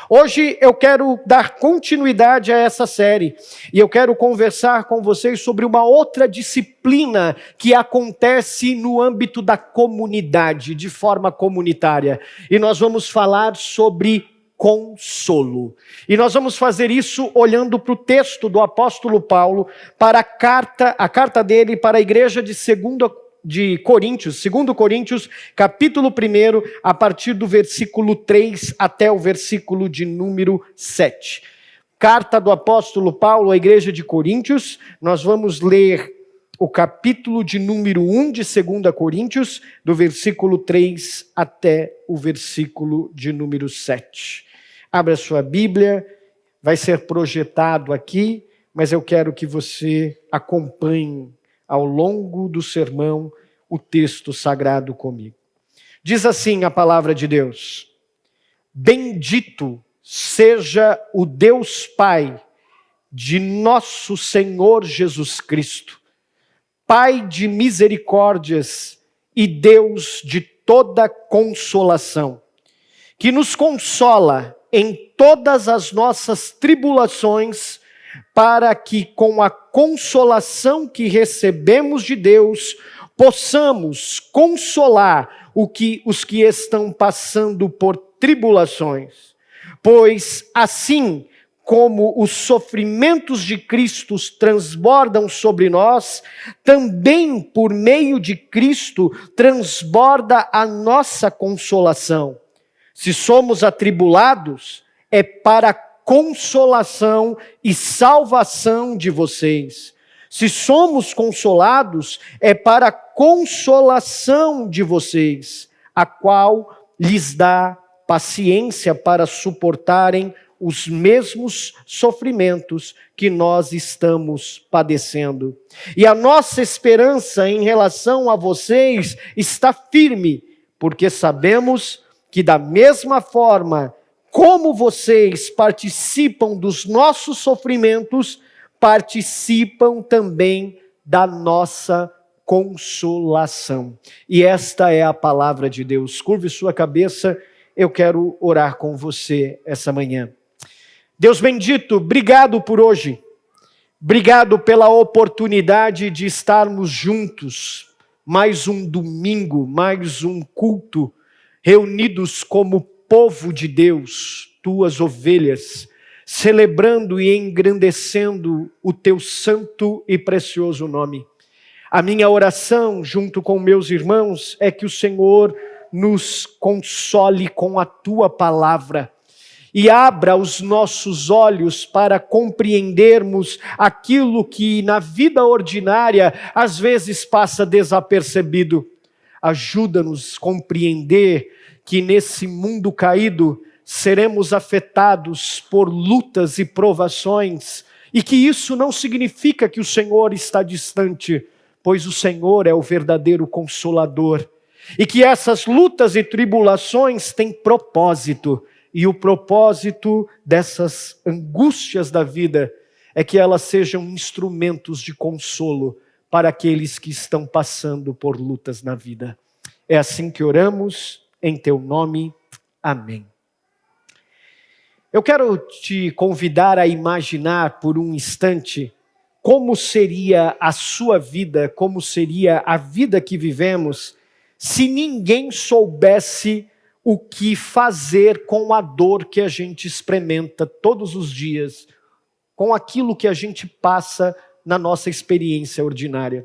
Hoje eu quero dar continuidade a essa série e eu quero conversar com vocês sobre uma outra disciplina que acontece no âmbito da comunidade, de forma comunitária. E nós vamos falar sobre consolo. E nós vamos fazer isso olhando para o texto do apóstolo Paulo, para a carta dele para a igreja de Coríntios, 2 Coríntios, capítulo 1, a partir do versículo 3 até o versículo de número 7. Carta do apóstolo Paulo à igreja de Coríntios, nós vamos ler o capítulo de número 1 de 2 Coríntios, do versículo 3 até o versículo de número 7. Abra a sua Bíblia, vai ser projetado aqui, mas eu quero que você acompanhe ao longo do sermão o texto sagrado comigo. Diz assim a palavra de Deus: Bendito seja o Deus Pai de nosso Senhor Jesus Cristo, Pai de misericórdias e Deus de toda consolação, que nos consola em todas as nossas tribulações, para que com a consolação que recebemos de Deus, possamos consolar os que estão passando por tribulações. Pois assim como os sofrimentos de Cristo transbordam sobre nós, também por meio de Cristo transborda a nossa consolação. Se somos atribulados, é para consolação e salvação de vocês. Se somos consolados, é para consolação de vocês, a qual lhes dá paciência para suportarem os mesmos sofrimentos que nós estamos padecendo. E a nossa esperança em relação a vocês está firme, porque sabemos que da mesma forma como vocês participam dos nossos sofrimentos, participam também da nossa consolação. E esta é a palavra de Deus. Curve sua cabeça, eu quero orar com você essa manhã. Deus bendito, obrigado por hoje. Obrigado pela oportunidade de estarmos juntos. Mais um domingo, mais um culto, reunidos como povo de Deus, tuas ovelhas, celebrando e engrandecendo o teu santo e precioso nome. A minha oração, junto com meus irmãos, é que o Senhor nos console com a tua palavra e abra os nossos olhos para compreendermos aquilo que na vida ordinária às vezes passa desapercebido. Ajuda-nos a compreender que nesse mundo caído seremos afetados por lutas e provações, e que isso não significa que o Senhor está distante, pois o Senhor é o verdadeiro consolador, e que essas lutas e tribulações têm propósito, e o propósito dessas angústias da vida é que elas sejam instrumentos de consolo para aqueles que estão passando por lutas na vida. É assim que oramos, em teu nome, amém. Eu quero te convidar a imaginar por um instante como seria a sua vida, como seria a vida que vivemos, se ninguém soubesse o que fazer com a dor que a gente experimenta todos os dias, com aquilo que a gente passa na nossa experiência ordinária.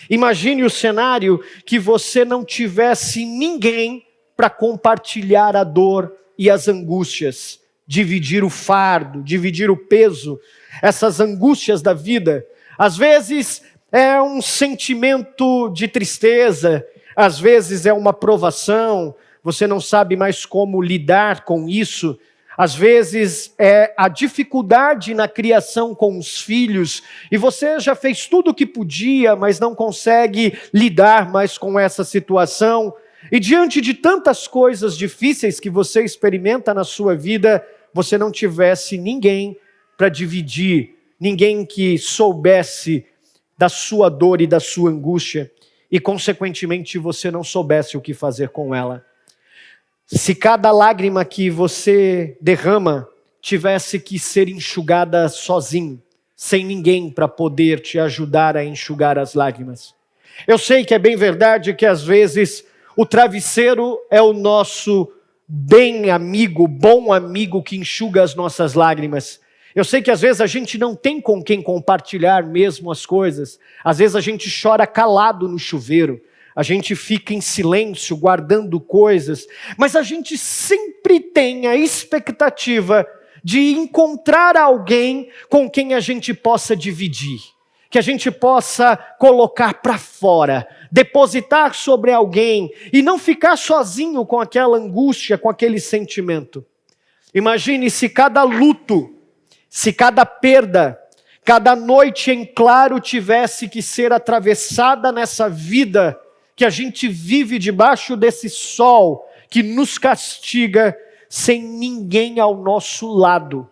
Imagine o cenário que você não tivesse ninguém para compartilhar a dor e as angústias, dividir o fardo, dividir o peso, essas angústias da vida. Às vezes é um sentimento de tristeza, às vezes é uma provação, você não sabe mais como lidar com isso. Às vezes é a dificuldade na criação com os filhos, e você já fez tudo o que podia, mas não consegue lidar mais com essa situação. E diante de tantas coisas difíceis que você experimenta na sua vida, você não tivesse ninguém para dividir, ninguém que soubesse da sua dor e da sua angústia, e consequentemente você não soubesse o que fazer com ela. Se cada lágrima que você derrama tivesse que ser enxugada sozinho, sem ninguém para poder te ajudar a enxugar as lágrimas. Eu sei que é bem verdade que às vezes o travesseiro é o nosso bem amigo, bom amigo que enxuga as nossas lágrimas. Eu sei que às vezes a gente não tem com quem compartilhar mesmo as coisas. Às vezes a gente chora calado no chuveiro. A gente fica em silêncio, guardando coisas. Mas a gente sempre tem a expectativa de encontrar alguém com quem a gente possa dividir. Que a gente possa colocar para fora, depositar sobre alguém e não ficar sozinho com aquela angústia, com aquele sentimento. Imagine se cada luto, se cada perda, cada noite em claro tivesse que ser atravessada nessa vida que a gente vive debaixo desse sol que nos castiga sem ninguém ao nosso lado.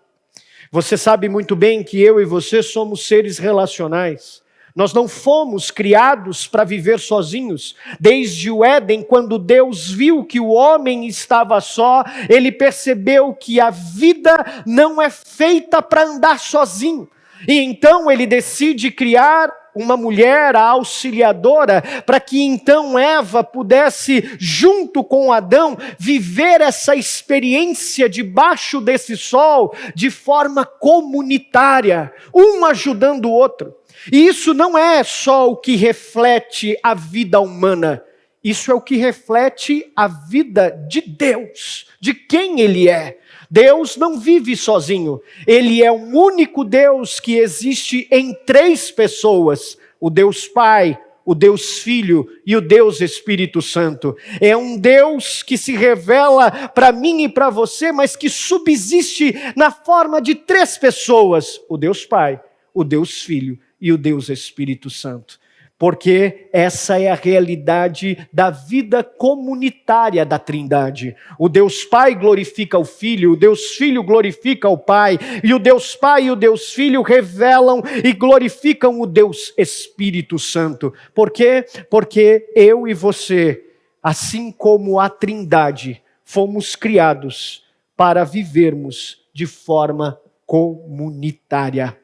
Você sabe muito bem que eu e você somos seres relacionais. Nós não fomos criados para viver sozinhos. Desde o Éden, quando Deus viu que o homem estava só, ele percebeu que a vida não é feita para andar sozinho. E então ele decide criar uma mulher, a auxiliadora, para que então Eva pudesse, junto com Adão, viver essa experiência debaixo desse sol de forma comunitária, um ajudando o outro. E isso não é só o que reflete a vida humana, isso é o que reflete a vida de Deus, de quem Ele é. Deus não vive sozinho, Ele é o único Deus que existe em três pessoas, o Deus Pai, o Deus Filho e o Deus Espírito Santo. É um Deus que se revela para mim e para você, mas que subsiste na forma de três pessoas, o Deus Pai, o Deus Filho e o Deus Espírito Santo. Porque essa é a realidade da vida comunitária da Trindade. O Deus Pai glorifica o Filho, o Deus Filho glorifica o Pai, e o Deus Pai e o Deus Filho revelam e glorificam o Deus Espírito Santo. Por quê? Porque eu e você, assim como a Trindade, fomos criados para vivermos de forma comunitária.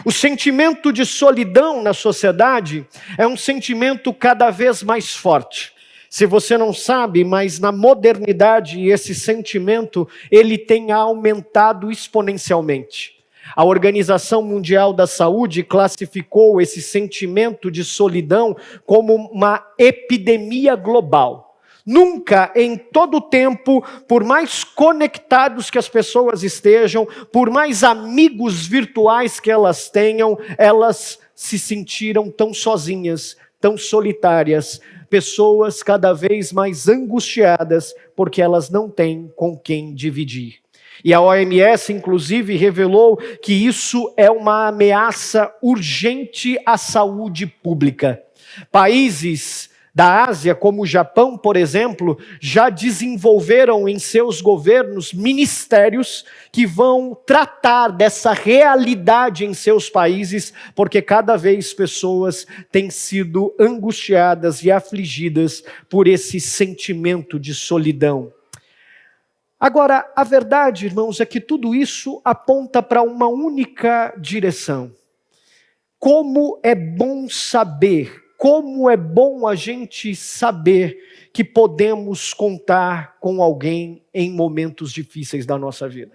O sentimento de solidão na sociedade é um sentimento cada vez mais forte. Se você não sabe, mas na modernidade esse sentimento ele tem aumentado exponencialmente. A Organização Mundial da Saúde classificou esse sentimento de solidão como uma epidemia global. Nunca, em todo o tempo, por mais conectados que as pessoas estejam, por mais amigos virtuais que elas tenham, elas se sentiram tão sozinhas, tão solitárias, pessoas cada vez mais angustiadas, porque elas não têm com quem dividir. E a OMS, inclusive, revelou que isso é uma ameaça urgente à saúde pública. Países da Ásia, como o Japão, por exemplo, já desenvolveram em seus governos ministérios que vão tratar dessa realidade em seus países, porque cada vez pessoas têm sido angustiadas e afligidas por esse sentimento de solidão. Agora, a verdade, irmãos, é que tudo isso aponta para uma única direção. Como é bom saber, como é bom a gente saber que podemos contar com alguém em momentos difíceis da nossa vida.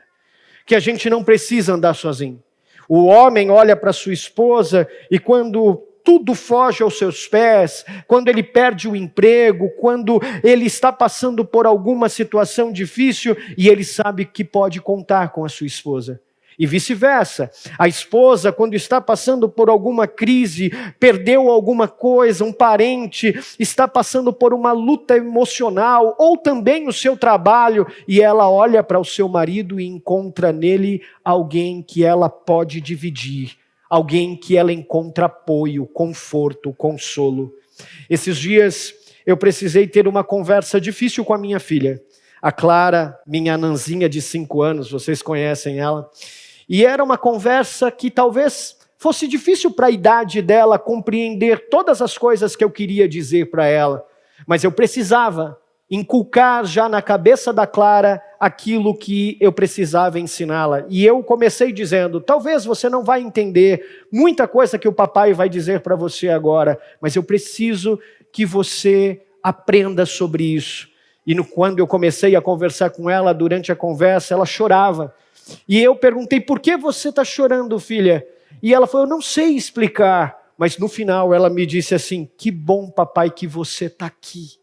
Que a gente não precisa andar sozinho. O homem olha para sua esposa e quando tudo foge aos seus pés, quando ele perde o emprego, quando ele está passando por alguma situação difícil, e ele sabe que pode contar com a sua esposa. E vice-versa, a esposa, quando está passando por alguma crise, perdeu alguma coisa, um parente, está passando por uma luta emocional, ou também o seu trabalho, e ela olha para o seu marido e encontra nele alguém que ela pode dividir, alguém que ela encontra apoio, conforto, consolo. Esses dias eu precisei ter uma conversa difícil com a minha filha, a Clara, minha Nanzinha de 5 anos, vocês conhecem ela. E era uma conversa que talvez fosse difícil para a idade dela compreender todas as coisas que eu queria dizer para ela. Mas eu precisava inculcar já na cabeça da Clara aquilo que eu precisava ensiná-la. E eu comecei dizendo, talvez você não vai entender muita coisa que o papai vai dizer para você agora, mas eu preciso que você aprenda sobre isso. E quando eu comecei a conversar com ela, durante a conversa, ela chorava. E eu perguntei, por que você está chorando, filha? E ela falou, eu não sei explicar. Mas no final ela me disse assim, que bom, papai, que você está aqui.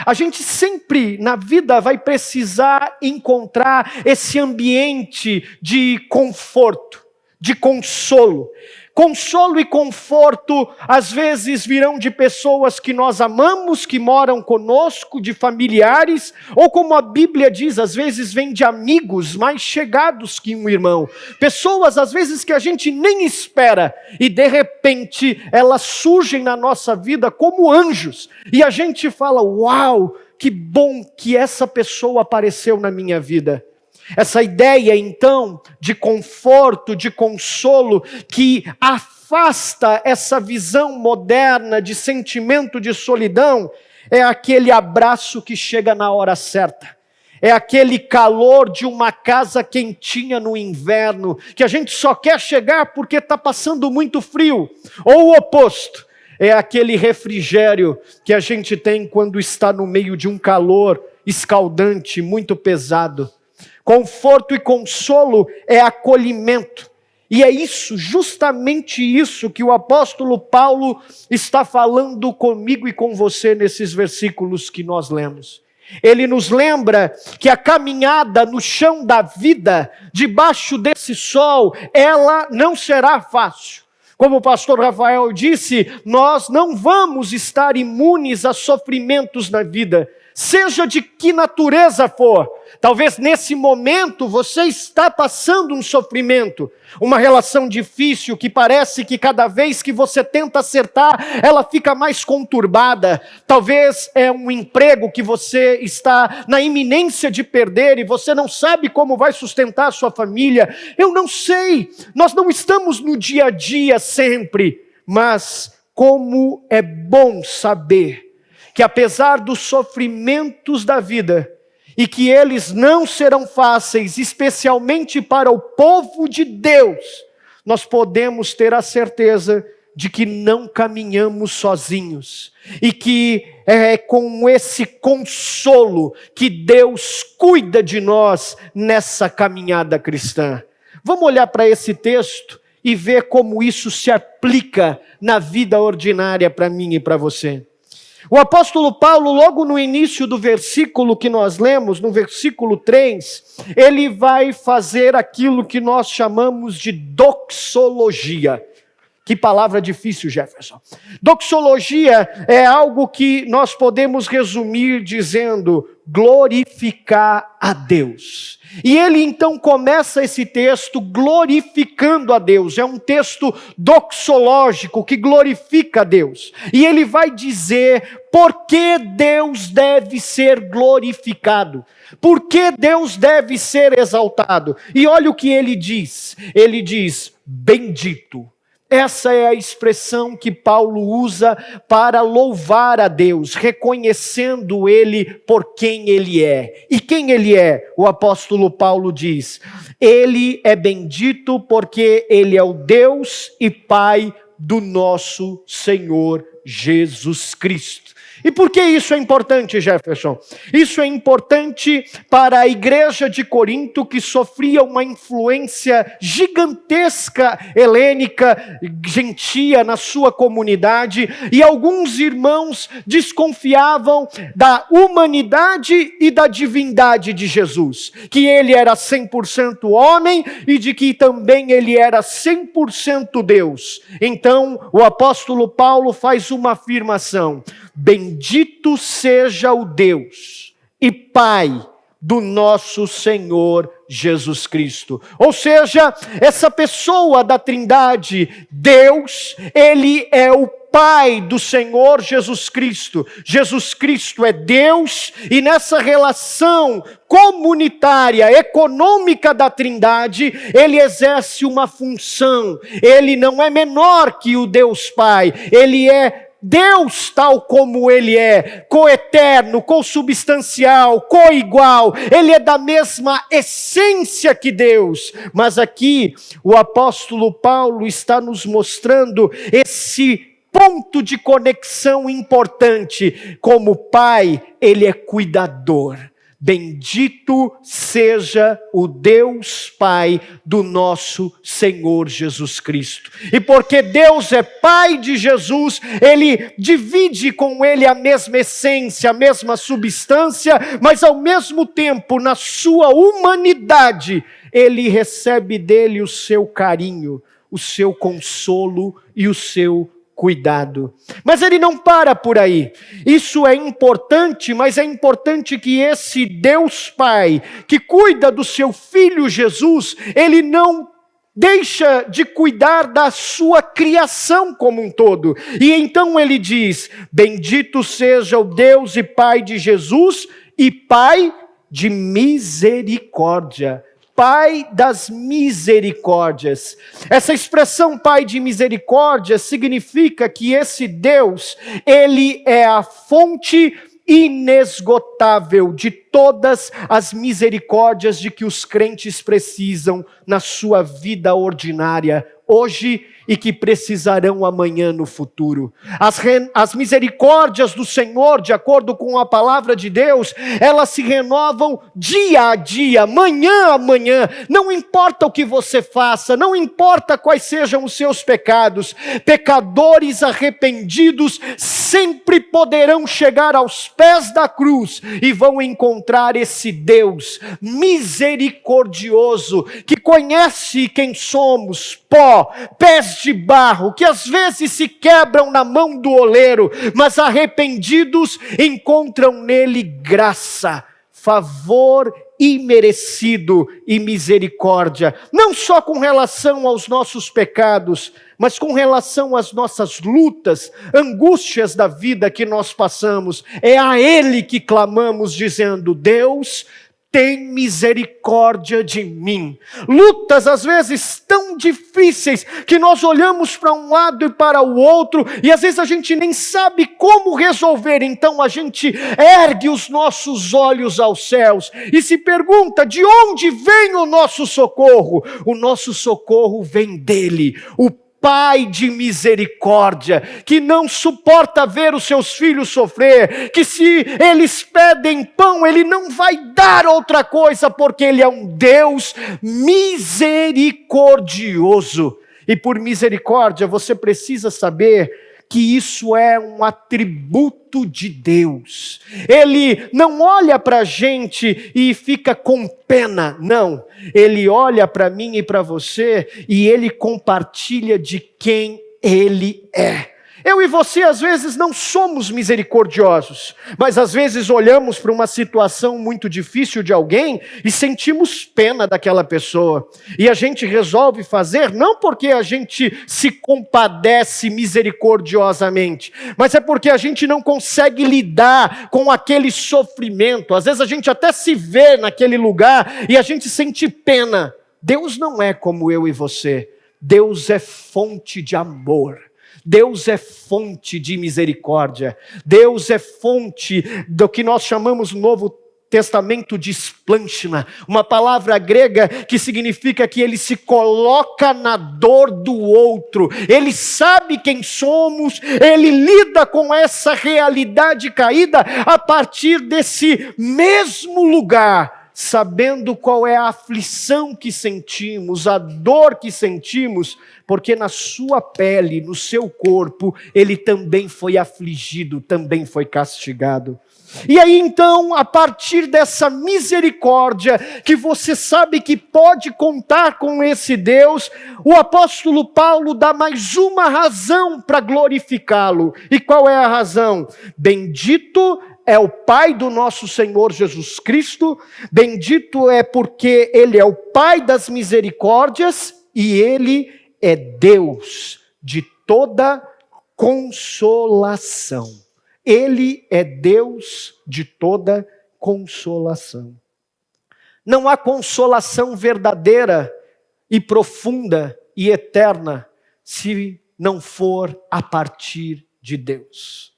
A gente sempre na vida vai precisar encontrar esse ambiente de conforto, de consolo. Consolo e conforto às vezes virão de pessoas que nós amamos, que moram conosco, de familiares, ou como a Bíblia diz, às vezes vem de amigos mais chegados que um irmão. Pessoas às vezes que a gente nem espera e de repente elas surgem na nossa vida como anjos. E a gente fala, uau, que bom que essa pessoa apareceu na minha vida. Essa ideia, então, de conforto, de consolo, que afasta essa visão moderna de sentimento de solidão, é aquele abraço que chega na hora certa. É aquele calor de uma casa quentinha no inverno, que a gente só quer chegar porque está passando muito frio. Ou o oposto, é aquele refrigério que a gente tem quando está no meio de um calor escaldante, muito pesado. Conforto e consolo é acolhimento. E é isso, justamente isso que o apóstolo Paulo está falando comigo e com você nesses versículos que nós lemos. Ele nos lembra que a caminhada no chão da vida, debaixo desse sol, ela não será fácil. Como o pastor Rafael disse, nós não vamos estar imunes a sofrimentos na vida, seja de que natureza for. Talvez nesse momento você está passando um sofrimento, uma relação difícil que parece que cada vez que você tenta acertar, ela fica mais conturbada. Talvez é um emprego que você está na iminência de perder e você não sabe como vai sustentar a sua família. Eu não sei, nós não estamos no dia a dia sempre, mas como é bom saber que apesar dos sofrimentos da vida, e que eles não serão fáceis, especialmente para o povo de Deus, nós podemos ter a certeza de que não caminhamos sozinhos, e que é com esse consolo que Deus cuida de nós nessa caminhada cristã. Vamos olhar para esse texto e ver como isso se aplica na vida ordinária para mim e para você. O apóstolo Paulo, logo no início do versículo que nós lemos, no versículo 3, ele vai fazer aquilo que nós chamamos de doxologia. Que palavra difícil, Jefferson. Doxologia é algo que nós podemos resumir dizendo glorificar a Deus. E ele então começa esse texto glorificando a Deus. É um texto doxológico que glorifica a Deus. E ele vai dizer por que Deus deve ser glorificado. Por que Deus deve ser exaltado. E olha o que ele diz. Ele diz, bendito. Essa é a expressão que Paulo usa para louvar a Deus, reconhecendo Ele por quem Ele é. E quem Ele é? O apóstolo Paulo diz, Ele é bendito porque Ele é o Deus e Pai do nosso Senhor Jesus Cristo. E por que isso é importante, Jefferson? Isso é importante para a igreja de Corinto, que sofria uma influência gigantesca helênica, gentia na sua comunidade, e alguns irmãos desconfiavam da humanidade e da divindade de Jesus, que ele era 100% homem e de que também ele era 100% Deus. Então, o apóstolo Paulo faz uma afirmação, bendito seja o Deus e Pai do nosso Senhor Jesus Cristo. Ou seja, essa pessoa da Trindade, Deus, Ele é o Pai do Senhor Jesus Cristo. Jesus Cristo é Deus e nessa relação comunitária, econômica da Trindade, Ele exerce uma função. Ele não é menor que o Deus Pai, Ele é Deus tal como Ele é, coeterno, consubstancial, coigual, Ele é da mesma essência que Deus. Mas aqui o apóstolo Paulo está nos mostrando esse ponto de conexão importante. Como Pai, Ele é cuidador. Bendito seja o Deus Pai do nosso Senhor Jesus Cristo. E porque Deus é Pai de Jesus, Ele divide com Ele a mesma essência, a mesma substância, mas ao mesmo tempo, na sua humanidade, Ele recebe dele o seu carinho, o seu consolo e o seu cuidado. Mas ele não para por aí. Isso é importante, mas é importante que esse Deus Pai, que cuida do seu Filho Jesus, ele não deixa de cuidar da sua criação como um todo. E então ele diz: bendito seja o Deus e Pai de Jesus e Pai de misericórdia. Pai das misericórdias. Essa expressão Pai de misericórdia significa que esse Deus, Ele é a fonte inesgotável de todas as misericórdias de que os crentes precisam na sua vida ordinária, hoje e que precisarão amanhã no futuro. As misericórdias do Senhor, de acordo com a palavra de Deus, elas se renovam dia a dia, manhã a manhã. Não importa o que você faça, não importa quais sejam os seus pecados, pecadores arrependidos sempre poderão chegar aos pés da cruz e vão encontrar esse Deus misericordioso, que conhece quem somos, pó, pés de barro, que às vezes se quebram na mão do oleiro, mas arrependidos encontram nele graça, favor imerecido e misericórdia, não só com relação aos nossos pecados, mas com relação às nossas lutas, angústias da vida que nós passamos. É a Ele que clamamos dizendo: Deus, tem misericórdia de mim. Lutas às vezes tão difíceis que nós olhamos para um lado e para o outro e às vezes a gente nem sabe como resolver. Então a gente ergue os nossos olhos aos céus e se pergunta: de onde vem o nosso socorro? O nosso socorro vem dele, o Pai de misericórdia, que não suporta ver os seus filhos sofrer, que se eles pedem pão, Ele não vai dar outra coisa, porque Ele é um Deus misericordioso. E por misericórdia, você precisa saber que isso é um atributo de Deus. Ele não olha para a gente e fica com pena, não. Ele olha para mim e para você e Ele compartilha de quem Ele é. Eu e você às vezes não somos misericordiosos, mas às vezes olhamos para uma situação muito difícil de alguém e sentimos pena daquela pessoa. E a gente resolve fazer, não porque a gente se compadece misericordiosamente, mas é porque a gente não consegue lidar com aquele sofrimento. Às vezes a gente até se vê naquele lugar e a gente sente pena. Deus não é como eu e você. Deus é fonte de amor. Deus é fonte de misericórdia. Deus é fonte do que nós chamamos no Novo Testamento de splanchna, uma palavra grega que significa que Ele se coloca na dor do outro. Ele sabe quem somos, Ele lida com essa realidade caída a partir desse mesmo lugar, sabendo qual é a aflição que sentimos, a dor que sentimos, porque na sua pele, no seu corpo, Ele também foi afligido, também foi castigado. E aí então, a partir dessa misericórdia, que você sabe que pode contar com esse Deus, o apóstolo Paulo dá mais uma razão para glorificá-lo. E qual é a razão? Bendito é o Pai do nosso Senhor Jesus Cristo, bendito é porque Ele é o Pai das misericórdias e Ele é Deus de toda consolação. Ele é Deus de toda consolação. Não há consolação verdadeira e profunda e eterna se não for a partir de Deus.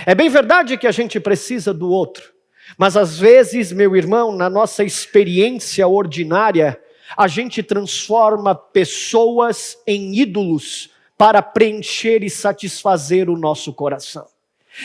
É bem verdade que a gente precisa do outro, mas às vezes, meu irmão, na nossa experiência ordinária, a gente transforma pessoas em ídolos para preencher e satisfazer o nosso coração.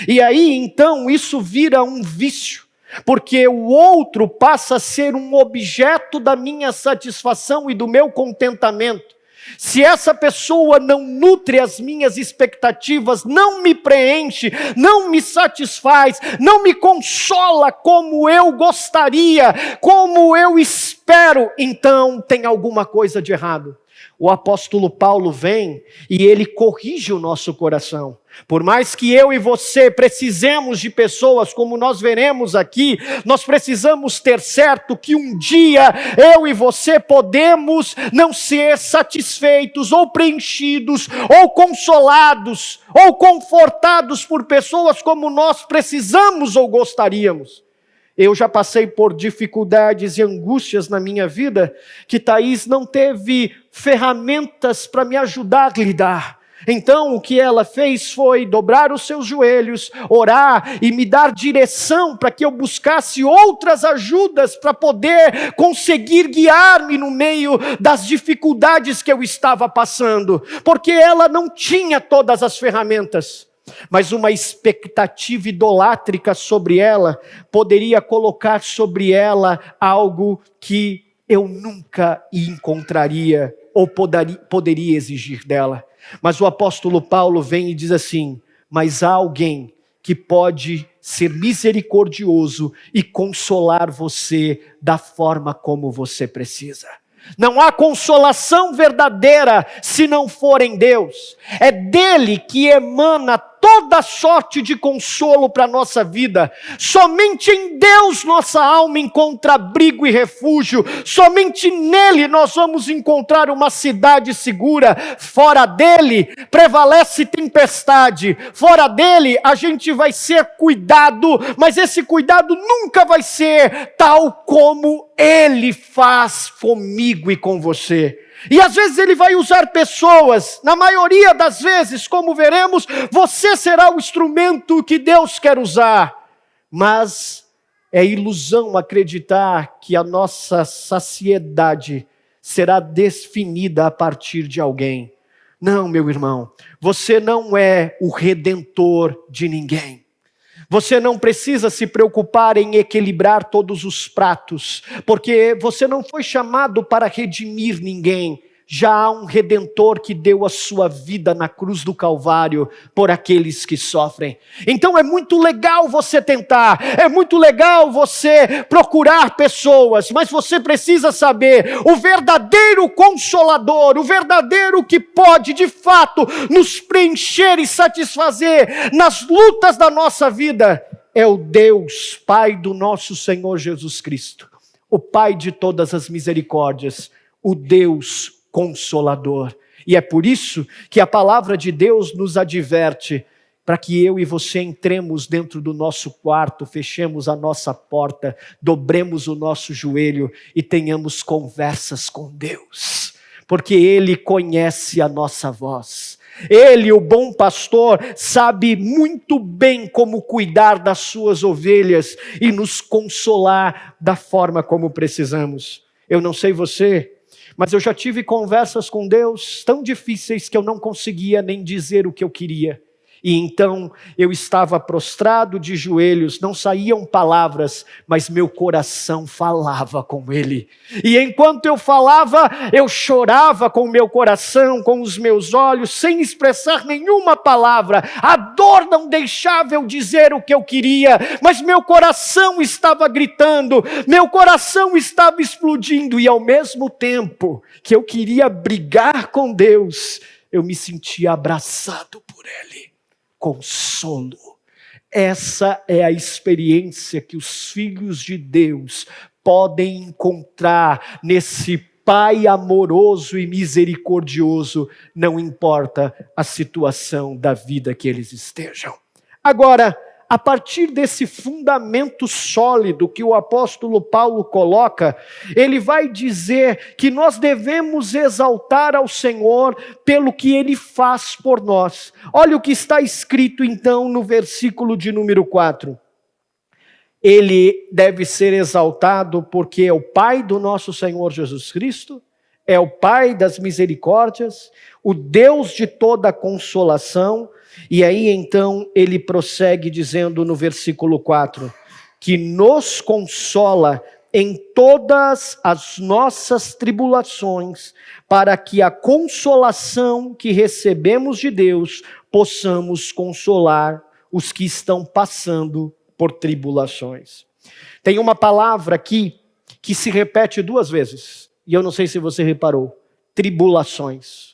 E aí, então, isso vira um vício, porque o outro passa a ser um objeto da minha satisfação e do meu contentamento. Se essa pessoa não nutre as minhas expectativas, não me preenche, não me satisfaz, não me consola como eu gostaria, como eu espero, então tem alguma coisa de errado. O apóstolo Paulo vem e ele corrige o nosso coração. Por mais que eu e você precisemos de pessoas, como nós veremos aqui, nós precisamos ter certo que um dia eu e você podemos não ser satisfeitos, ou preenchidos, ou consolados, ou confortados por pessoas como nós precisamos ou gostaríamos. Eu já passei por dificuldades e angústias na minha vida que Thaís não teve ferramentas para me ajudar a lidar. Então o que ela fez foi dobrar os seus joelhos, orar e me dar direção para que eu buscasse outras ajudas para poder conseguir guiar-me no meio das dificuldades que eu estava passando. Porque ela não tinha todas as ferramentas. Mas uma expectativa idolátrica sobre ela poderia colocar sobre ela algo que eu nunca encontraria ou poderia exigir dela. Mas o apóstolo Paulo vem e diz assim: mas há alguém que pode ser misericordioso e consolar você da forma como você precisa. Não há consolação verdadeira se não for em Deus. É dele que emana toda sorte de consolo para a nossa vida. Somente em Deus nossa alma encontra abrigo e refúgio. Somente nele nós vamos encontrar uma cidade segura. Fora dele prevalece tempestade. Fora dele a gente vai ser cuidado, mas esse cuidado nunca vai ser tal como ele faz comigo e com você. E às vezes ele vai usar pessoas, na maioria das vezes, como veremos, você será o instrumento que Deus quer usar. Mas é ilusão acreditar que a nossa saciedade será definida a partir de alguém. Não, meu irmão, você não é o redentor de ninguém. Você não precisa se preocupar em equilibrar todos os pratos, porque você não foi chamado para redimir ninguém. Já há um Redentor que deu a sua vida na cruz do Calvário por aqueles que sofrem. Então é muito legal você tentar, é muito legal você procurar pessoas, mas você precisa saber, o verdadeiro Consolador, o verdadeiro que pode de fato nos preencher e satisfazer nas lutas da nossa vida, é o Deus, Pai do nosso Senhor Jesus Cristo, o Pai de todas as misericórdias, o Deus Consolador. E é por isso que a palavra de Deus nos adverte para que eu e você entremos dentro do nosso quarto, fechemos a nossa porta, dobremos o nosso joelho e tenhamos conversas com Deus, porque Ele conhece a nossa voz. Ele, o bom pastor, sabe muito bem como cuidar das suas ovelhas e nos consolar da forma como precisamos. Eu não sei você, mas eu já tive conversas com Deus tão difíceis que eu não conseguia nem dizer o que eu queria. E então eu estava prostrado de joelhos, não saíam palavras, mas meu coração falava com Ele. E enquanto eu falava, eu chorava com o meu coração, com os meus olhos, sem expressar nenhuma palavra. A dor não deixava eu dizer o que eu queria, mas meu coração estava gritando, meu coração estava explodindo. E ao mesmo tempo que eu queria brigar com Deus, eu me sentia abraçado por Ele. Consolo. Essa é a experiência que os filhos de Deus podem encontrar nesse Pai amoroso e misericordioso, não importa a situação da vida que eles estejam. Agora, a partir desse fundamento sólido que o apóstolo Paulo coloca, ele vai dizer que nós devemos exaltar ao Senhor pelo que Ele faz por nós. Olha o que está escrito então no versículo de número 4. Ele deve ser exaltado porque é o Pai do nosso Senhor Jesus Cristo, é o Pai das misericórdias, o Deus de toda consolação. E aí então ele prossegue dizendo no versículo 4, que nos consola em todas as nossas tribulações, para que a consolação que recebemos de Deus possamos consolar os que estão passando por tribulações. Tem uma palavra aqui que se repete 2 vezes, e eu não sei se você reparou: tribulações.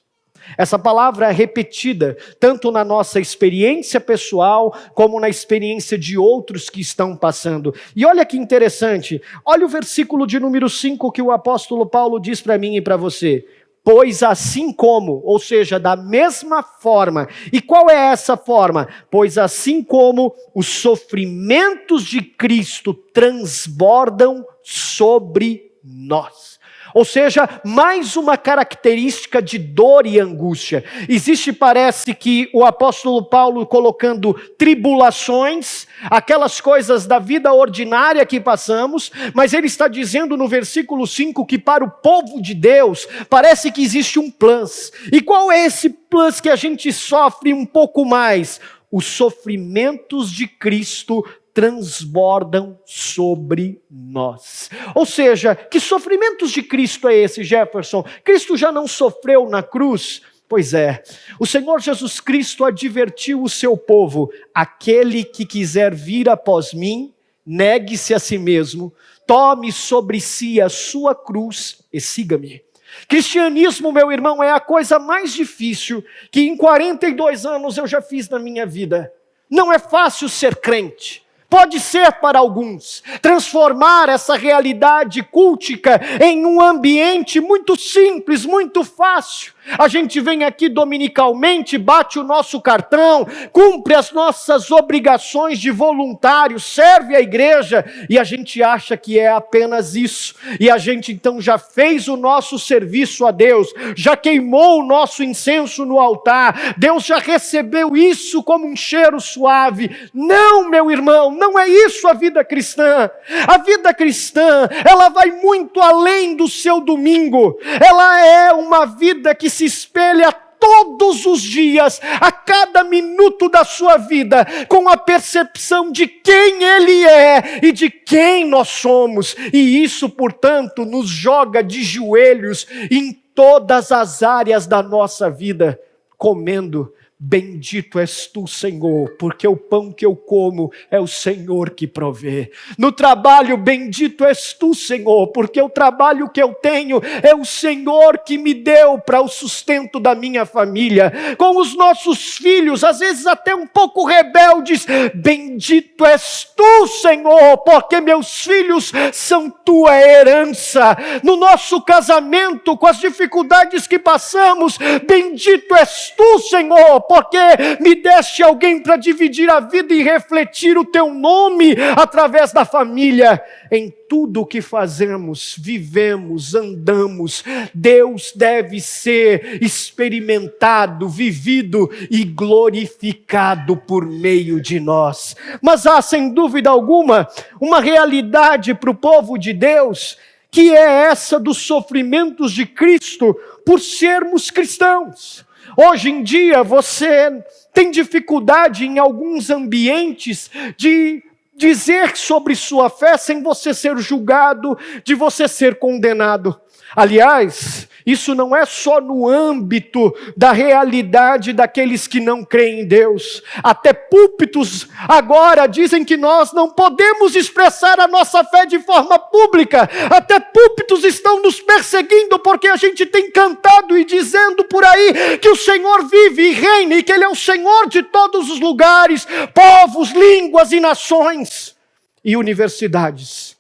Essa palavra é repetida tanto na nossa experiência pessoal, como na experiência de outros que estão passando. E olha que interessante, olha o versículo de número 5 que o apóstolo Paulo diz para mim e para você. Pois assim como, ou seja, da mesma forma. E qual é essa forma? Pois assim como os sofrimentos de Cristo transbordam sobre nós. Ou seja, mais uma característica de dor e angústia. Existe, parece que o apóstolo Paulo colocando tribulações, aquelas coisas da vida ordinária que passamos, mas ele está dizendo no versículo 5 que para o povo de Deus parece que existe um plus. E qual é esse plus que a gente sofre um pouco mais? Os sofrimentos de Cristo transbordam sobre nós. Ou seja, que sofrimentos de Cristo é esse, Jefferson? Cristo já não sofreu na cruz? Pois é, o Senhor Jesus Cristo advertiu o seu povo: aquele que quiser vir após mim, negue-se a si mesmo, tome sobre si a sua cruz e siga-me. Cristianismo, meu irmão, é a coisa mais difícil que em 42 anos eu já fiz na minha vida. Não é fácil ser crente. Pode ser para alguns, transformar essa realidade cultica em um ambiente muito simples, muito fácil. A gente vem aqui dominicalmente, bate o nosso cartão, cumpre as nossas obrigações de voluntário, serve a igreja, e a gente acha que é apenas isso. E a gente então já fez o nosso serviço a Deus, já queimou o nosso incenso no altar, Deus já recebeu isso como um cheiro suave. Não, meu irmão, não é isso a vida cristã. A vida cristã, ela vai muito além do seu domingo. Ela é uma vida que se espelha todos os dias, a cada minuto da sua vida, com a percepção de quem Ele é e de quem nós somos. E isso, portanto, nos joga de joelhos em todas as áreas da nossa vida, comendo: bendito és tu, Senhor, porque o pão que eu como é o Senhor que provê. No trabalho, bendito és tu, Senhor, porque o trabalho que eu tenho é o Senhor que me deu para o sustento da minha família. Com os nossos filhos, às vezes até um pouco rebeldes, bendito és tu, Senhor, porque meus filhos são tua herança. No nosso casamento, com as dificuldades que passamos, bendito és tu, Senhor, porque me deste alguém para dividir a vida e refletir o teu nome através da família. Em tudo o que fazemos, vivemos, andamos, Deus deve ser experimentado, vivido e glorificado por meio de nós. Mas há, sem dúvida alguma, uma realidade para o povo de Deus, que é essa dos sofrimentos de Cristo por sermos cristãos. Hoje em dia você tem dificuldade em alguns ambientes de dizer sobre sua fé sem você ser julgado, de você ser condenado. Aliás, isso não é só no âmbito da realidade daqueles que não creem em Deus. Até púlpitos agora dizem que nós não podemos expressar a nossa fé de forma pública. Até púlpitos estão nos perseguindo porque a gente tem cantado e dizendo por aí que o Senhor vive e reina e que Ele é o Senhor de todos os lugares, povos, línguas e nações e universidades.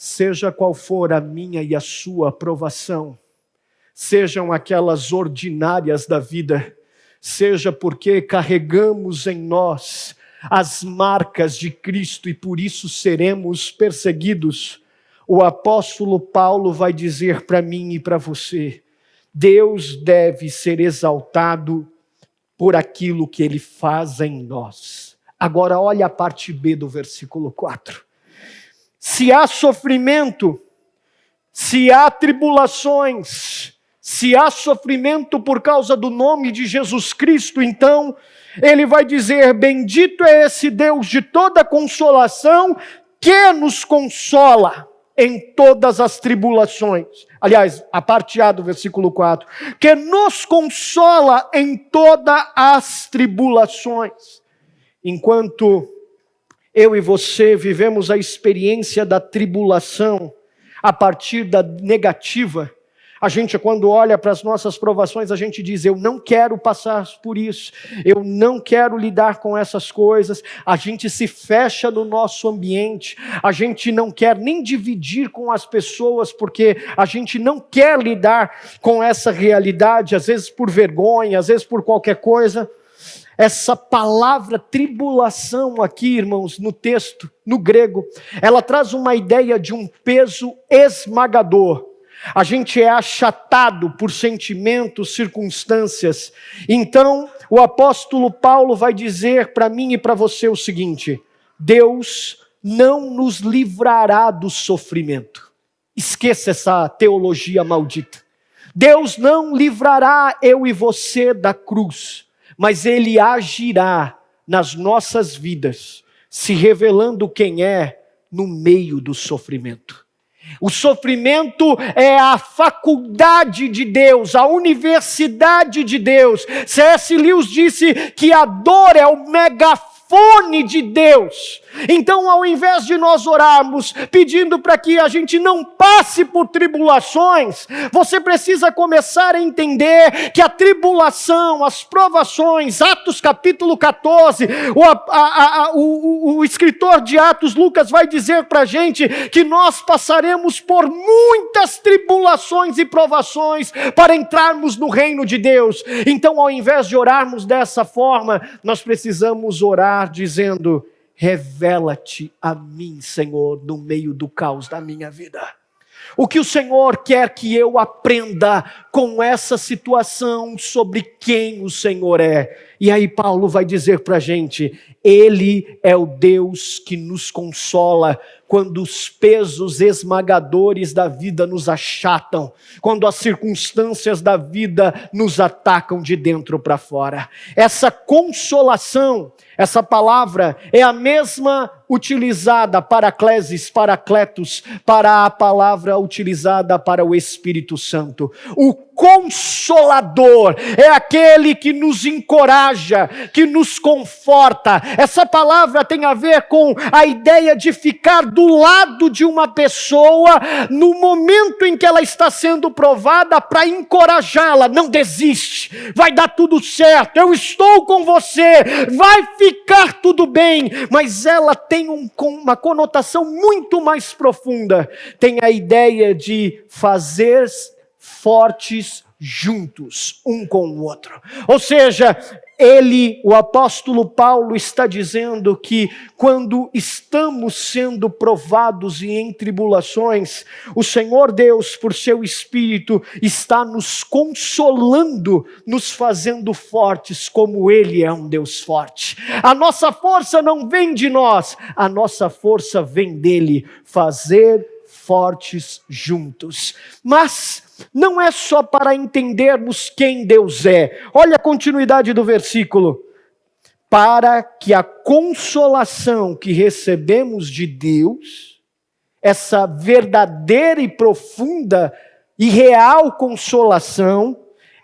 Seja qual for a minha e a sua aprovação, sejam aquelas ordinárias da vida, seja porque carregamos em nós as marcas de Cristo e por isso seremos perseguidos, o apóstolo Paulo vai dizer para mim e para você: Deus deve ser exaltado por aquilo que Ele faz em nós. Agora olha a parte B do versículo 4. Se há sofrimento, se há tribulações, se há sofrimento por causa do nome de Jesus Cristo, então ele vai dizer: bendito é esse Deus de toda consolação, que nos consola em todas as tribulações. Aliás, a parte A do versículo 4. Que nos consola em todas as tribulações. Enquanto eu e você vivemos a experiência da tribulação a partir da negativa, a gente, quando olha para as nossas provações, a gente diz: eu não quero passar por isso, eu não quero lidar com essas coisas. A gente se fecha no nosso ambiente, a gente não quer nem dividir com as pessoas, porque a gente não quer lidar com essa realidade, às vezes por vergonha, às vezes por qualquer coisa. Essa palavra tribulação aqui, irmãos, no texto, no grego, ela traz uma ideia de um peso esmagador. A gente é achatado por sentimentos, circunstâncias. Então, o apóstolo Paulo vai dizer para mim e para você o seguinte: Deus não nos livrará do sofrimento. Esqueça essa teologia maldita. Deus não livrará eu e você da cruz, mas Ele agirá nas nossas vidas, se revelando quem é no meio do sofrimento. O sofrimento é a faculdade de Deus, a universidade de Deus. C.S. Lewis disse que a dor é o megafone de Deus. Então, ao invés de nós orarmos pedindo para que a gente não passe por tribulações, você precisa começar a entender que a tribulação, as provações, Atos capítulo 14, o escritor de Atos, Lucas, vai dizer para a gente que nós passaremos por muitas tribulações e provações para entrarmos no reino de Deus. Então, ao invés de orarmos dessa forma, nós precisamos orar dizendo: revela-te a mim, Senhor, no meio do caos da minha vida. O que o Senhor quer que eu aprenda com essa situação sobre quem o Senhor é. E aí Paulo vai dizer para a gente: Ele é o Deus que nos consola quando os pesos esmagadores da vida nos achatam, quando as circunstâncias da vida nos atacam de dentro para fora. Essa consolação, essa palavra é a mesma utilizada para paracletos, para a palavra utilizada para o Espírito Santo. O Consolador é aquele que nos encoraja, que nos conforta. Essa palavra tem a ver com a ideia de ficar do lado de uma pessoa no momento em que ela está sendo provada, para encorajá-la. Não desiste, vai dar tudo certo, eu estou com você, vai ficar tudo bem. Mas ela tem uma conotação muito mais profunda. Tem a ideia de fazer fortes juntos, um com o outro. Ou seja, o apóstolo Paulo está dizendo que quando estamos sendo provados e em tribulações, o Senhor Deus, por seu Espírito, está nos consolando, nos fazendo fortes, como Ele é um Deus forte. A nossa força não vem de nós, a nossa força vem dEle, fazer fortes juntos. Mas não é só para entendermos quem Deus é. Olha a continuidade do versículo. Para que a consolação que recebemos de Deus, essa verdadeira e profunda e real consolação,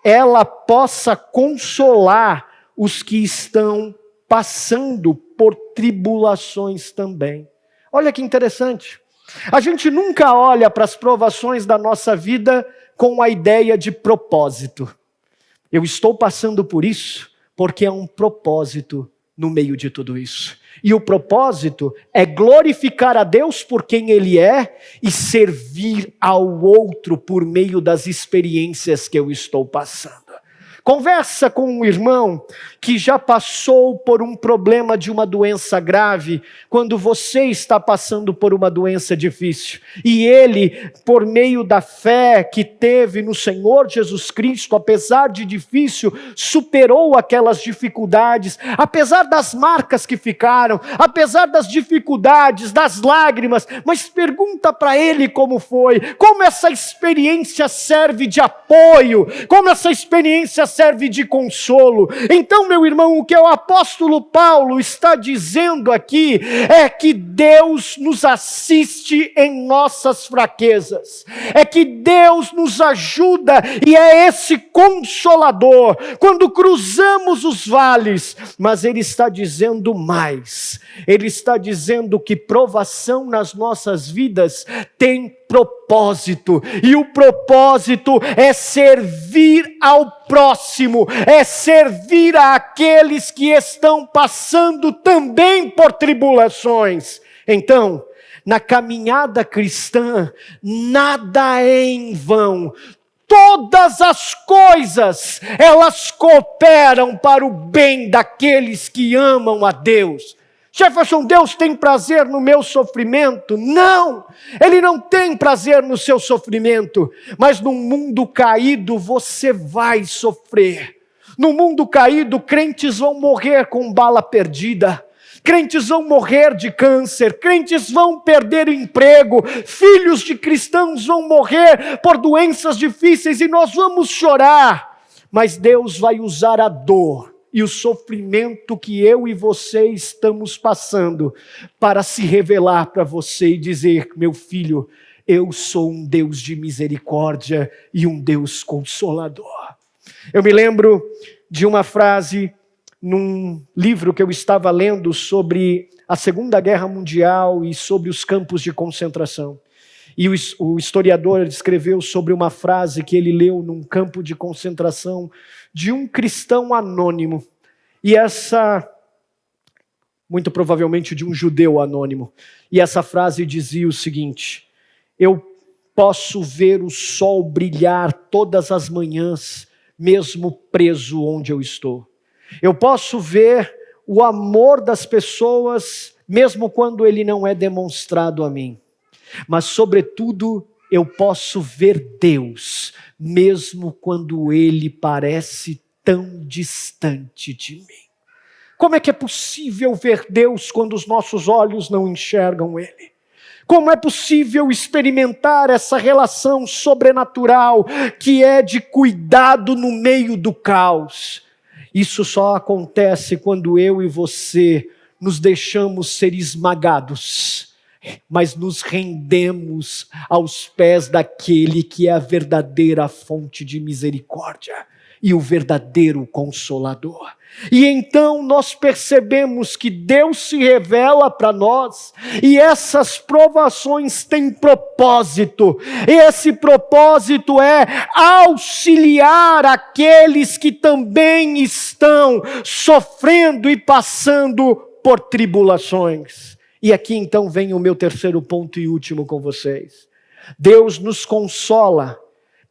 ela possa consolar os que estão passando por tribulações também. Olha que interessante. A gente nunca olha para as provações da nossa vida com a ideia de propósito. Eu estou passando por isso porque é um propósito no meio de tudo isso. E o propósito é glorificar a Deus por quem Ele é e servir ao outro por meio das experiências que eu estou passando. Conversa com um irmão que já passou por um problema de uma doença grave, quando você está passando por uma doença difícil. E ele, por meio da fé que teve no Senhor Jesus Cristo, apesar de difícil, superou aquelas dificuldades, apesar das marcas que ficaram, apesar das dificuldades, das lágrimas, mas pergunta para ele como foi, como essa experiência serve de apoio, como essa experiência serve de consolo. Então, meu irmão, o que o apóstolo Paulo está dizendo aqui é que Deus nos assiste em nossas fraquezas, é que Deus nos ajuda e é esse consolador quando cruzamos os vales. Mas Ele está dizendo mais, Ele está dizendo que provação nas nossas vidas tem propósito, e o propósito é servir ao próximo, é servir àqueles que estão passando também por tribulações. Então, na caminhada cristã, nada é em vão. Todas as coisas, elas cooperam para o bem daqueles que amam a Deus. Jefferson, Deus tem prazer no meu sofrimento? Não, Ele não tem prazer no seu sofrimento, mas no mundo caído você vai sofrer. No mundo caído, crentes vão morrer com bala perdida, crentes vão morrer de câncer, crentes vão perder emprego, filhos de cristãos vão morrer por doenças difíceis e nós vamos chorar, mas Deus vai usar a dor e o sofrimento que eu e você estamos passando para se revelar para você e dizer: meu filho, eu sou um Deus de misericórdia e um Deus consolador. Eu me lembro de uma frase num livro que eu estava lendo sobre a Segunda Guerra Mundial e sobre os campos de concentração. E o historiador escreveu sobre uma frase que ele leu num campo de concentração de um cristão anônimo. E essa, muito provavelmente de um judeu anônimo. E essa frase dizia o seguinte: eu posso ver o sol brilhar todas as manhãs, mesmo preso onde eu estou. Eu posso ver o amor das pessoas, mesmo quando ele não é demonstrado a mim. Mas, sobretudo, eu posso ver Deus, mesmo quando Ele parece tão distante de mim. Como é que é possível ver Deus quando os nossos olhos não enxergam Ele? Como é possível experimentar essa relação sobrenatural que é de cuidado no meio do caos? Isso só acontece quando eu e você nos deixamos ser esmagados, mas nos rendemos aos pés daquele que é a verdadeira fonte de misericórdia e o verdadeiro Consolador. E então nós percebemos que Deus se revela para nós, e essas provações têm propósito, e esse propósito é auxiliar aqueles que também estão sofrendo e passando por tribulações. E aqui então vem o meu terceiro ponto e último com vocês. Deus nos consola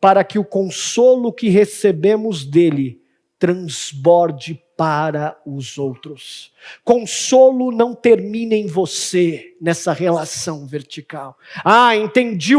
para que o consolo que recebemos dele transborde para os outros. Consolo não termina em você, nessa relação vertical. Entendi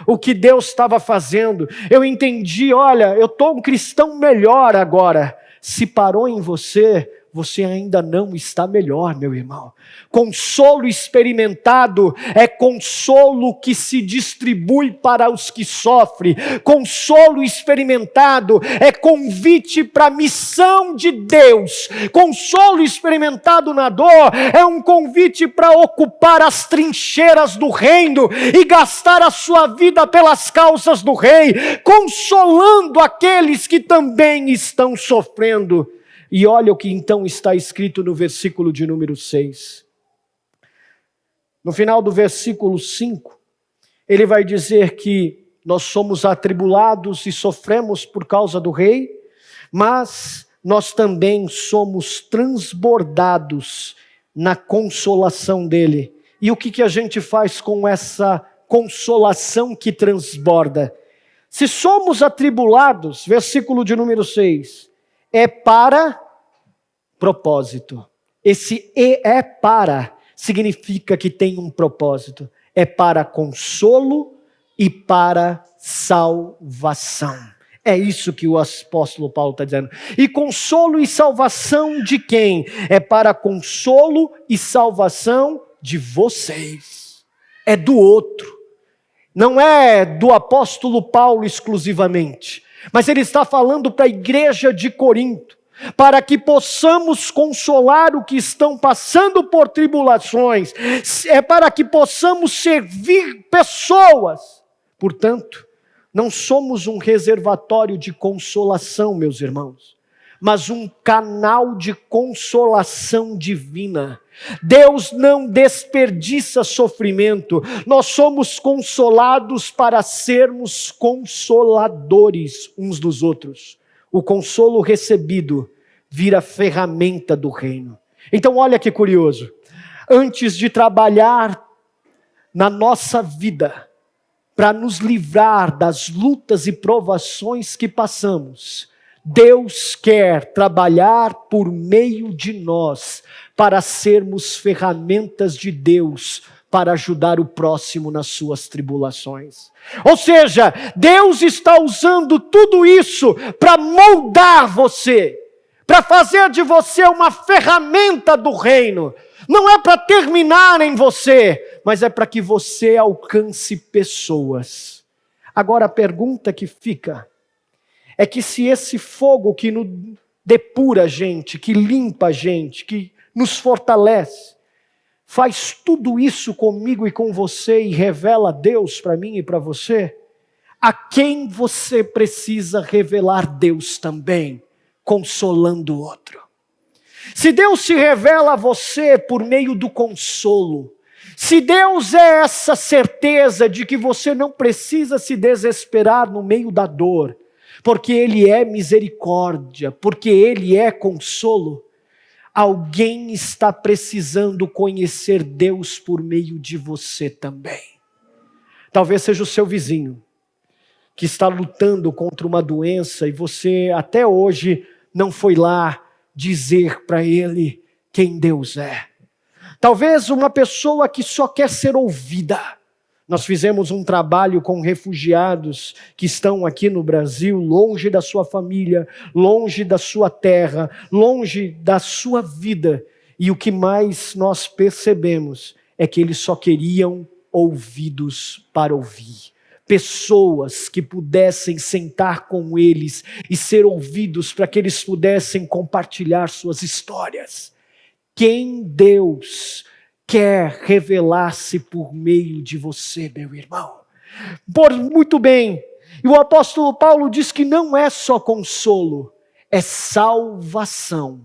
o que Deus estava fazendo. Eu entendi, olha, eu estou um cristão melhor agora. Se parou em você, você ainda não está melhor, meu irmão. Consolo experimentado é consolo que se distribui para os que sofrem. Consolo experimentado é convite para a missão de Deus. Consolo experimentado na dor é um convite para ocupar as trincheiras do reino e gastar a sua vida pelas causas do rei, consolando aqueles que também estão sofrendo. E olha o que então está escrito no versículo de número 6. No final do versículo 5, ele vai dizer que nós somos atribulados e sofremos por causa do rei, mas nós também somos transbordados na consolação dele. E o que a gente faz com essa consolação que transborda? Se somos atribulados, versículo de número 6, é para propósito. Esse "e é para" significa que tem um propósito. É para consolo e para salvação. É isso que o apóstolo Paulo está dizendo. E consolo e salvação de quem? É para consolo e salvação de vocês. É do outro. Não é do apóstolo Paulo exclusivamente. Mas ele está falando para a igreja de Corinto. Para que possamos consolar o que estão passando por tribulações. É para que possamos servir pessoas. Portanto, não somos um reservatório de consolação, meus irmãos, mas um canal de consolação divina. Deus não desperdiça sofrimento. Nós somos consolados para sermos consoladores uns dos outros. O consolo recebido vira ferramenta do reino. Então olha que curioso. Antes de trabalhar na nossa vida, para nos livrar das lutas e provações que passamos, Deus quer trabalhar por meio de nós, para sermos ferramentas de Deus, para ajudar o próximo nas suas tribulações. Ou seja, Deus está usando tudo isso para moldar você, para fazer de você uma ferramenta do reino. Não é para terminar em você, mas é para que você alcance pessoas. Agora a pergunta que fica é que se esse fogo que nos depura a gente, que limpa a gente, que nos fortalece, faz tudo isso comigo e com você e revela Deus para mim e para você, a quem você precisa revelar Deus também, consolando o outro. Se Deus se revela a você por meio do consolo, se Deus é essa certeza de que você não precisa se desesperar no meio da dor, porque Ele é misericórdia, porque Ele é consolo, alguém está precisando conhecer Deus por meio de você também. Talvez seja o seu vizinho, que está lutando contra uma doença e você até hoje não foi lá dizer para ele quem Deus é. Talvez uma pessoa que só quer ser ouvida. Nós fizemos um trabalho com refugiados que estão aqui no Brasil, longe da sua família, longe da sua terra, longe da sua vida. E o que mais nós percebemos é que eles só queriam ouvidos para ouvir. Pessoas que pudessem sentar com eles e ser ouvidos para que eles pudessem compartilhar suas histórias. Quem Deus quer revelar-se por meio de você, meu irmão? Muito bem, e o apóstolo Paulo diz que não é só consolo, é salvação.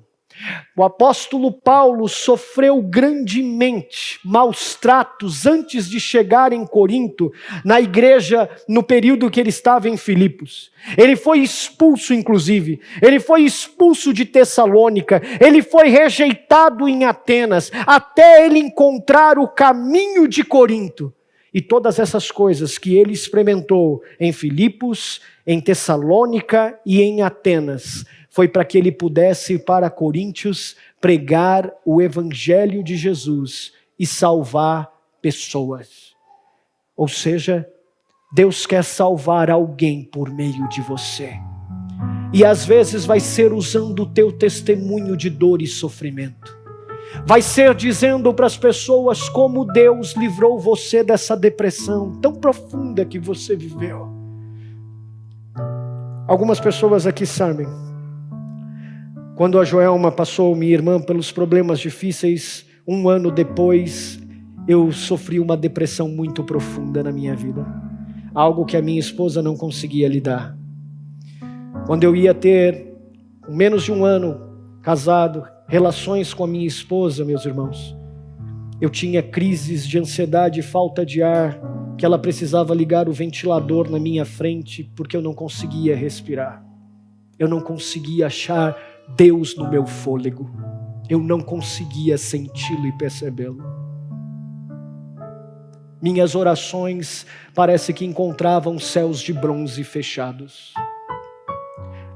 O apóstolo Paulo sofreu grandemente maus tratos antes de chegar em Corinto, na igreja, no período que ele estava em Filipos. Ele foi expulso, inclusive. Ele foi expulso de Tessalônica. Ele foi rejeitado em Atenas, até ele encontrar o caminho de Corinto. E todas essas coisas que ele experimentou em Filipos, em Tessalônica e em Atenas, foi para que ele pudesse ir para Coríntios pregar o evangelho de Jesus e salvar pessoas. Ou seja, Deus quer salvar alguém por meio de você. E às vezes vai ser usando o teu testemunho de dor e sofrimento. Vai ser dizendo para as pessoas como Deus livrou você dessa depressão tão profunda que você viveu. Algumas pessoas aqui sabem. Quando a Joelma passou, minha irmã, pelos problemas difíceis, 1 ano depois, eu sofri uma depressão muito profunda na minha vida. Algo que a minha esposa não conseguia lidar. Quando eu ia ter, com menos de 1 ano, casado, relações com a minha esposa, meus irmãos, eu tinha crises de ansiedade e falta de ar, que ela precisava ligar o ventilador na minha frente, porque eu não conseguia respirar. Eu não conseguia achar Deus no meu fôlego. Eu não conseguia senti-lo e percebê-lo. Minhas orações parece que encontravam céus de bronze fechados.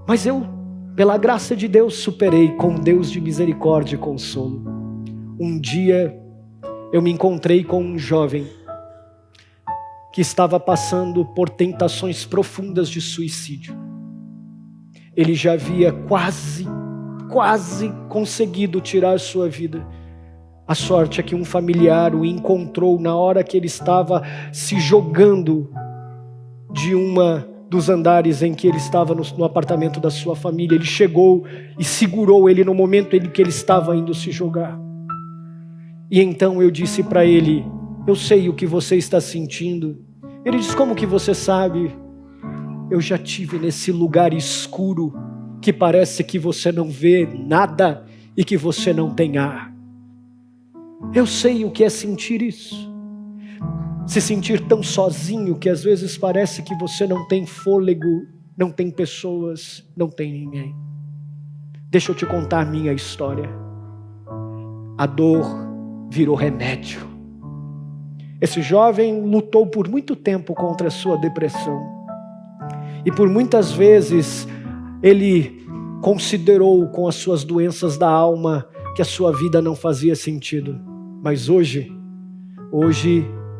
Mas eu Pela graça de Deus superei, com Deus de misericórdia e consolo. Um dia eu me encontrei com um jovem que estava passando por tentações profundas de suicídio. Ele já havia quase conseguido tirar sua vida. A sorte é que um familiar o encontrou na hora que ele estava se jogando de dos andares em que ele estava no apartamento da sua família. Ele chegou e segurou ele no momento em que ele estava indo se jogar. E então eu disse para ele: eu sei o que você está sentindo. Ele disse: como que você sabe? Eu já tive nesse lugar escuro que parece que você não vê nada e que você não tem ar. Eu sei o que é sentir isso. Se sentir tão sozinho que às vezes parece que você não tem fôlego, não tem pessoas, não tem ninguém. Deixa eu te contar a minha história. A dor virou remédio. Esse jovem lutou por muito tempo contra a sua depressão. E por muitas vezes ele considerou com as suas doenças da alma que a sua vida não fazia sentido. Mas hoje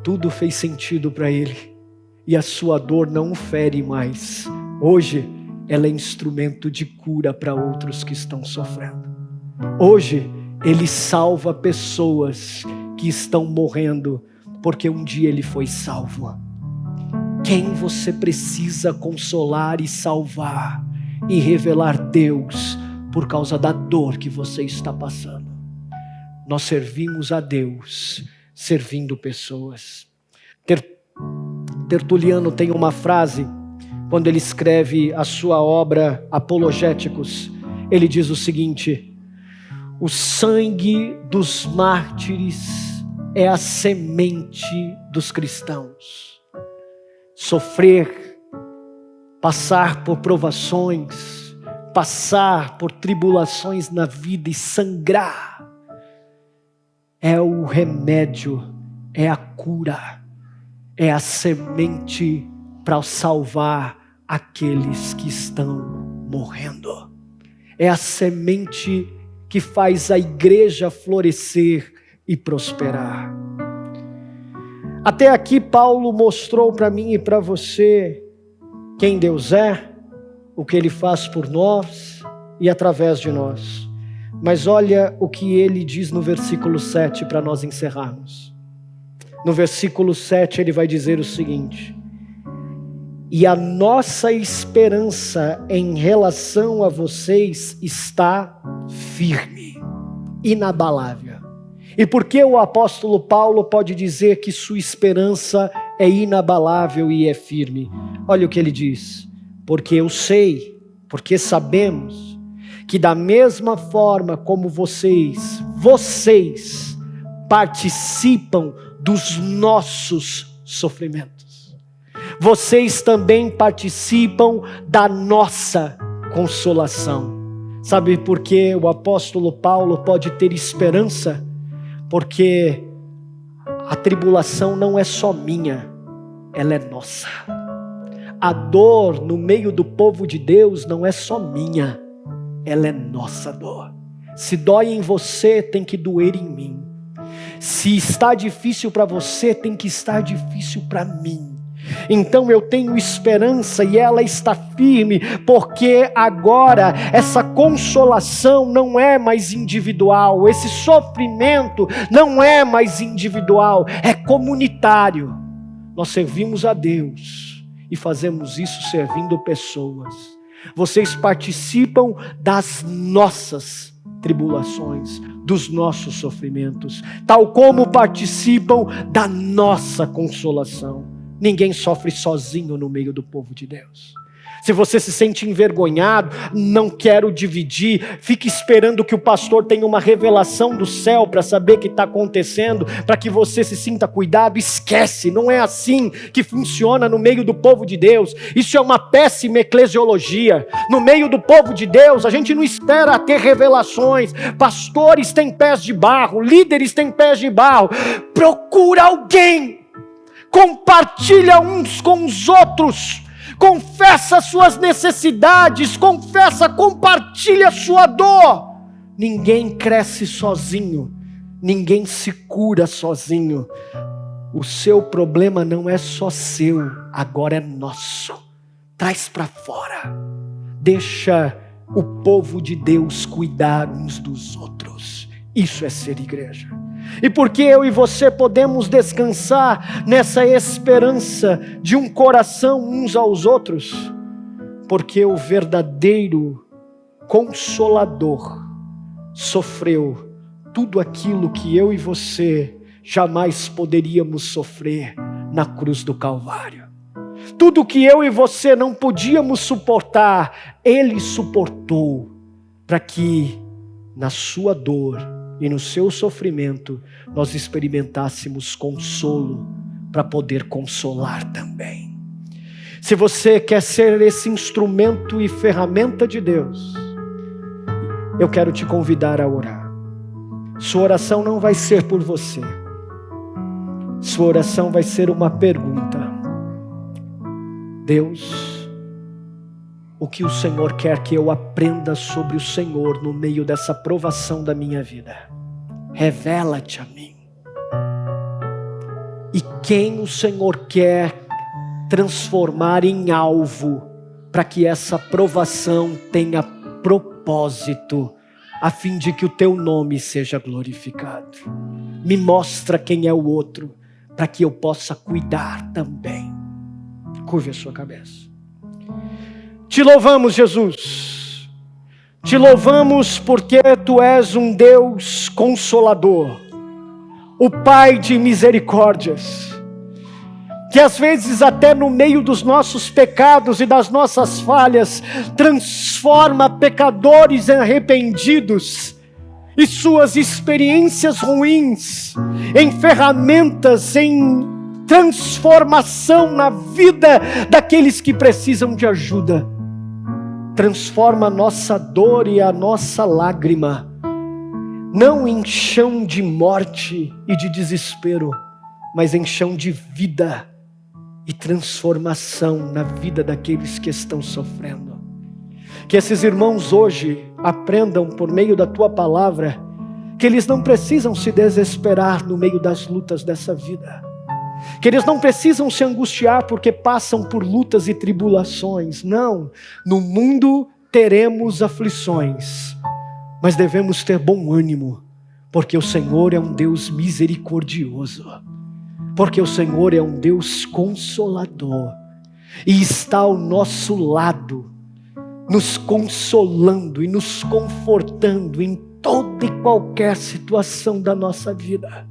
tudo fez sentido para ele. E a sua dor não o fere mais. Hoje ela é instrumento de cura para outros que estão sofrendo. Hoje ele salva pessoas que estão morrendo porque um dia ele foi salvo. Quem você precisa consolar e salvar e revelar Deus por causa da dor que você está passando? Nós servimos a Deus servindo pessoas. Tertuliano tem uma frase, quando ele escreve a sua obra Apologéticos, ele diz o seguinte: o sangue dos mártires é a semente dos cristãos. Sofrer, passar por provações, passar por tribulações na vida e sangrar, é o remédio, é a cura, é a semente para salvar aqueles que estão morrendo. É a semente que faz a igreja florescer e prosperar. Até aqui Paulo mostrou para mim e para você quem Deus é, o que Ele faz por nós e através de nós. Mas olha o que ele diz no versículo 7 para nós encerrarmos. No versículo 7 ele vai dizer o seguinte: e a nossa esperança em relação a vocês está firme, inabalável. E por que o apóstolo Paulo pode dizer que sua esperança é inabalável e é firme? Olha o que ele diz: porque eu sei, porque sabemos, que da mesma forma como vocês participam dos nossos sofrimentos, vocês também participam da nossa consolação. Sabe por que o apóstolo Paulo pode ter esperança? Porque a tribulação não é só minha, ela é nossa. A dor no meio do povo de Deus não é só minha, ela é nossa dor. Se dói em você, tem que doer em mim. Se está difícil para você, tem que estar difícil para mim. Então eu tenho esperança e ela está firme, porque agora essa consolação não é mais individual, esse sofrimento não é mais individual, é comunitário. Nós servimos a Deus e fazemos isso servindo pessoas. Vocês participam das nossas tribulações, dos nossos sofrimentos, tal como participam da nossa consolação. Ninguém sofre sozinho no meio do povo de Deus. Se você se sente envergonhado, não quero dividir, fique esperando que o pastor tenha uma revelação do céu para saber o que está acontecendo, para que você se sinta cuidado. Esquece, não é assim que funciona no meio do povo de Deus. Isso é uma péssima eclesiologia. No meio do povo de Deus, a gente não espera ter revelações. Pastores têm pés de barro, líderes têm pés de barro. Procura alguém, compartilha uns com os outros. confessa suas necessidades, confessa, compartilha sua dor. Ninguém cresce sozinho, ninguém se cura sozinho. O seu problema não é só seu, agora é nosso. Traz para fora. Deixa o povo de Deus cuidar uns dos outros. Isso é ser igreja. E porque eu e você podemos descansar nessa esperança de um coração uns aos outros? Porque o verdadeiro Consolador sofreu tudo aquilo que eu e você jamais poderíamos sofrer na cruz do Calvário. Tudo que eu e você não podíamos suportar, Ele suportou, para que na sua dor e no seu sofrimento nós experimentássemos consolo, para poder consolar também. Se você quer ser esse instrumento e ferramenta de Deus, eu quero te convidar a orar. Sua oração não vai ser por você. Sua oração vai ser uma pergunta. Deus, o que o Senhor quer que eu aprenda sobre o Senhor no meio dessa provação da minha vida? Revela-te a mim. E quem o Senhor quer transformar em alvo para que essa provação tenha propósito, a fim de que o teu nome seja glorificado. Me mostra quem é o outro, para que eu possa cuidar também. Curve a sua cabeça. Te louvamos, Jesus. Te louvamos porque Tu és um Deus consolador, o Pai de misericórdias, que às vezes até no meio dos nossos pecados e das nossas falhas, transforma pecadores arrependidos e suas experiências ruins em ferramentas, em transformação na vida daqueles que precisam de ajuda. Transforma a nossa dor e a nossa lágrima, não em chão de morte e de desespero, mas em chão de vida e transformação na vida daqueles que estão sofrendo. Que esses irmãos hoje aprendam por meio da Tua palavra que eles não precisam se desesperar no meio das lutas dessa vida, que eles não precisam se angustiar porque passam por lutas e tribulações. Não, no mundo teremos aflições, mas devemos ter bom ânimo, porque o Senhor é um Deus misericordioso, porque o Senhor é um Deus consolador, e está ao nosso lado, nos consolando e nos confortando em toda e qualquer situação da nossa vida,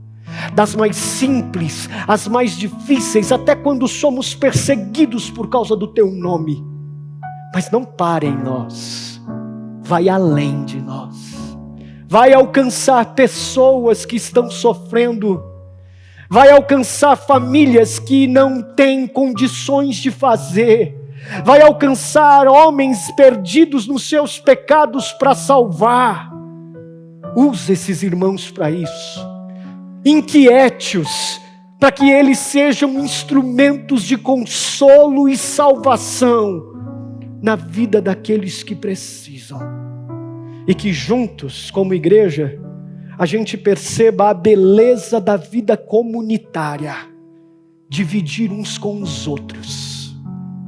das mais simples às mais difíceis, até quando somos perseguidos por causa do Teu nome. Mas não pare em nós, vai além de nós, vai alcançar pessoas que estão sofrendo, vai alcançar famílias que não têm condições de fazer, vai alcançar homens perdidos nos seus pecados para salvar. Use esses irmãos para isso. Inquiete-os, para que eles sejam instrumentos de consolo e salvação na vida daqueles que precisam. E que juntos, como igreja, a gente perceba a beleza da vida comunitária, dividir uns com os outros,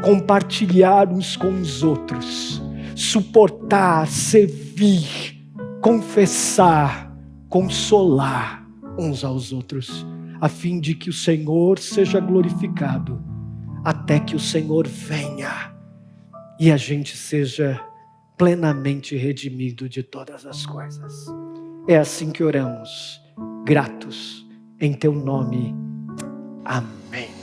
compartilhar uns com os outros, suportar, servir, confessar, consolar uns aos outros, a fim de que o Senhor seja glorificado, até que o Senhor venha e a gente seja plenamente redimido de todas as coisas. É assim que oramos, gratos em Teu nome. Amém.